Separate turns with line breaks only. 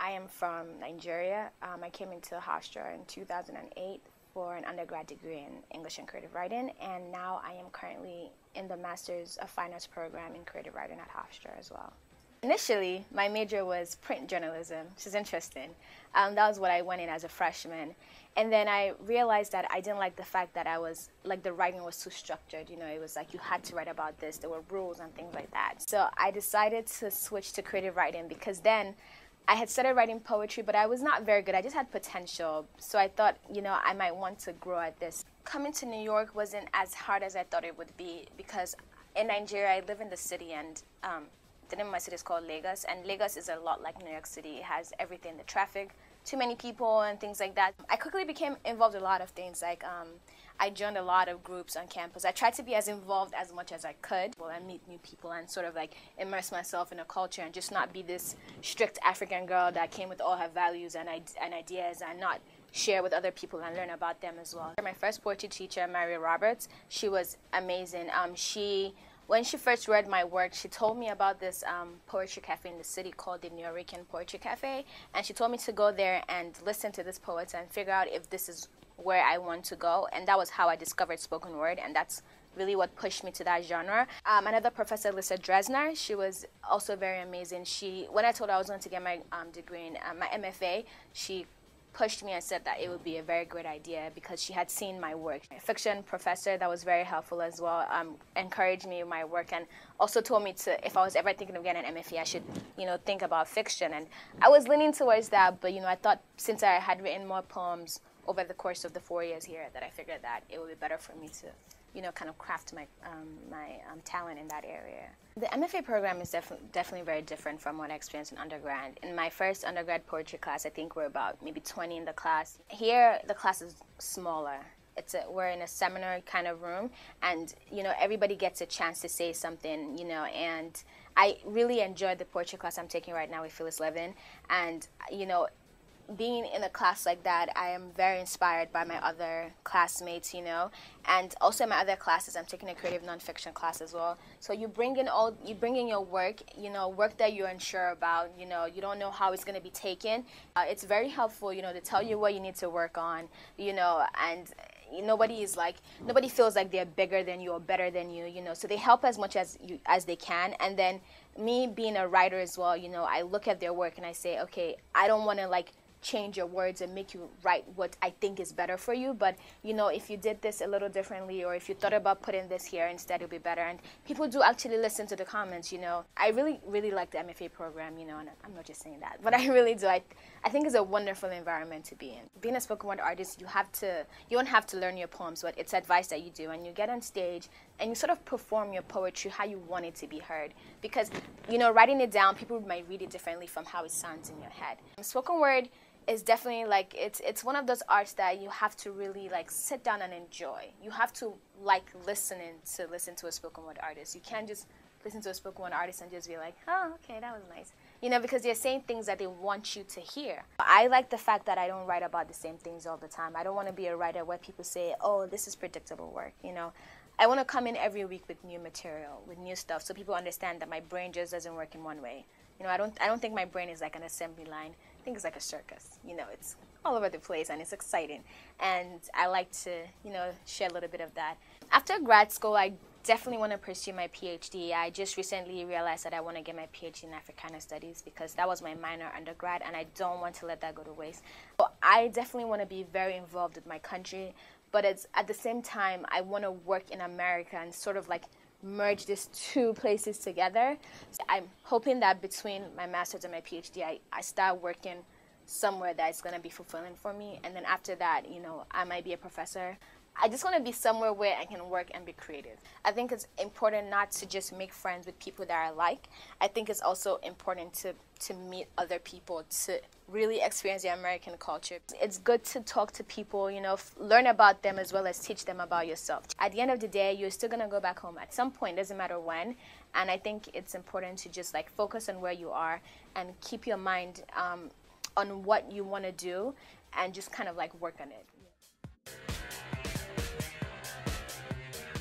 I am from Nigeria. I came into Hofstra in 2008 for an undergrad degree in English and creative writing, and now I am currently in the Master's of Fine Arts program in creative writing at Hofstra as well. Initially, my major was print journalism, which is interesting. That was what I went in as a freshman. And then I realized that I didn't like the fact that the writing was too structured. You know, it was like you had to write about this, there were rules and things like that. So I decided to switch to creative writing because then I had started writing poetry, but I was not very good. I just had potential. So I thought, you know, I might want to grow at this. Coming to New York wasn't as hard as I thought it would be because in Nigeria, I live in the city, and the name of my city is called Lagos, and Lagos is a lot like New York City. It has everything, the traffic, too many people and things like that. I quickly became involved in a lot of things, like I joined a lot of groups on campus. I tried to be as involved as much as I could. Well, I meet new people and sort of like immerse myself in a culture and just not be this strict African girl that came with all her values and ideas, and not share with other people and learn about them as well. My first poetry teacher, Maria Roberts, she was amazing. When she first read my work, she told me about this poetry cafe in the city called the Nuyorican Poetry Cafe, and she told me to go there and listen to this poet and figure out if this is where I want to go, and that was how I discovered spoken word, and that's really what pushed me to that genre. Another professor, Lisa Dresner, she was also very amazing. When I told her I was going to get my degree in my MFA, she pushed me and said that it would be a very great idea because she had seen my work. A fiction professor that was very helpful as well, encouraged me in my work, and also told me to, if I was ever thinking of getting an MFA, I should, you know, think about fiction. And I was leaning towards that, but, you know, I thought since I had written more poems over the course of the 4 years here, that I figured that it would be better for me to, you know, kind of craft my talent in that area. The MFA program is definitely very different from what I experienced in undergrad. In my first undergrad poetry class, I think we're about maybe 20 in the class. Here, the class is smaller. We're in a seminar kind of room, and, you know, everybody gets a chance to say something, you know, and I really enjoyed the poetry class I'm taking right now with Phyllis Levin, and, you know, being in a class like that, I am very inspired by my other classmates, you know, and also in my other classes, I'm taking a creative nonfiction class as well. So you bring in your work, you know, work that you're unsure about, you know, you don't know how it's going to be taken. It's very helpful, you know, to tell you what you need to work on, you know, and nobody feels like they're bigger than you or better than you, you know, so they help as much as they can. And then me being a writer as well, you know, I look at their work and I say, okay, I don't want to like change your words and make you write what I think is better for you, but, you know, if you did this a little differently, or if you thought about putting this here instead, it'll be better. And people do actually listen to the comments, you know. I really like the MFA program, you know, and I'm not just saying that, but I really do. I think it's a wonderful environment to be in. Being a spoken word artist, you don't have to learn your poems, but it's advice that you do, and you get on stage and you sort of perform your poetry how you want it to be heard, because, you know, writing it down, people might read it differently from how it sounds in your head. Spoken word is definitely like, it's one of those arts that you have to really like sit down and enjoy. You have to like listen to a spoken word artist. You can't just listen to a spoken word artist and just be like, oh, okay, that was nice. You know, because they're saying things that they want you to hear. I like the fact that I don't write about the same things all the time. I don't want to be a writer where people say, oh, this is predictable work, you know. I want to come in every week with new material, with new stuff, so people understand that my brain just doesn't work in one way. You know, I don't think my brain is like an assembly line. I think it's like a circus. You know, it's all over the place and it's exciting. And I like to, you know, share a little bit of that. After grad school, I definitely want to pursue my PhD. I just recently realized that I want to get my PhD in Africana Studies because that was my minor undergrad, and I don't want to let that go to waste. So I definitely want to be very involved with my country, but at the same time, I want to work in America and sort of like merge these two places together. So I'm hoping that between my master's and my PhD, I start working somewhere that's going to be fulfilling for me. And then after that, you know, I might be a professor. I just want to be somewhere where I can work and be creative. I think it's important not to just make friends with people that I like. I think it's also important to meet other people, to really experience the American culture. It's good to talk to people, you know, learn about them as well as teach them about yourself. At the end of the day, you're still going to go back home at some point, doesn't matter when. And I think it's important to just like focus on where you are and keep your mind on what you want to do and just kind of like work on it.